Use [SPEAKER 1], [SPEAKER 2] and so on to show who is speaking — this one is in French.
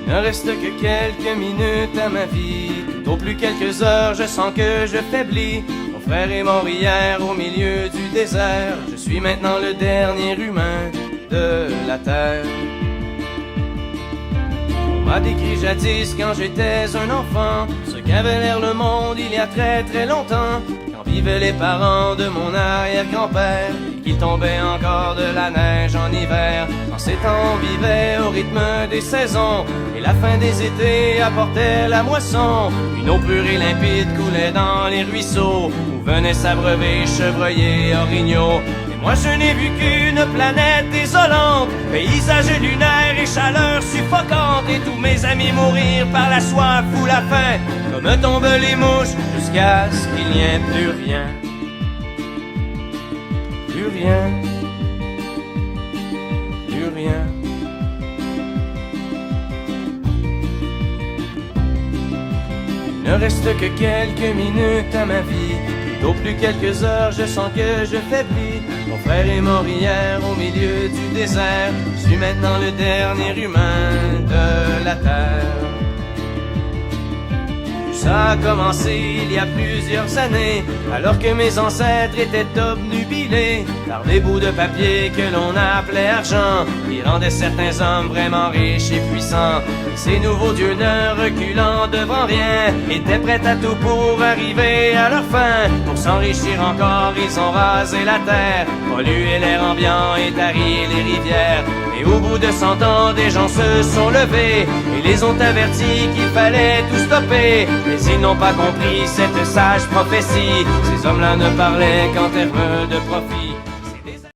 [SPEAKER 1] Il ne reste que quelques minutes à ma vie. Tout au plus quelques heures, je sens que je faiblis. Mon frère est mort hier au milieu du désert. Je suis maintenant le dernier humain de la terre. On m'a décrit jadis quand j'étais un enfant ce qu'avait l'air le monde il y a très très longtemps, quand vivaient les parents de mon arrière-grand-père et qu'il tombait encore de la neige en hiver. En ces temps on vivait au rythme des saisons et la fin des étés apportait la moisson. Une eau pure et limpide coulait dans les ruisseaux où venaient s'abreuver chevreuils et orignaux. Moi je n'ai vu qu'une planète désolante, paysage lunaire et chaleur suffocante, et tous mes amis mourir par la soif ou la faim, comme tombent les mouches, jusqu'à ce qu'il n'y ait plus rien. Plus rien. Plus rien. Il ne reste que quelques minutes à ma vie. Au plus quelques heures, je sens que je faiblis. Mon frère est mort hier au milieu du désert. Je suis maintenant le dernier humain de la terre. Ça a commencé il y a plusieurs années, alors que mes ancêtres étaient obnubilés par des bouts de papier que l'on appelait argent, qui rendaient certains hommes vraiment riches et puissants. Ces nouveaux dieux, ne reculant devant rien, étaient prêts à tout pour arriver à leur fin. Pour s'enrichir encore, ils ont rasé la terre, pollué l'air ambiant et tari les rivières. Et au bout de 100 ans, des gens se sont levés et les ont avertis qu'il fallait tout stopper. Mais ils n'ont pas compris cette sage prophétie. Ces hommes-là ne parlaient qu'en termes de profit.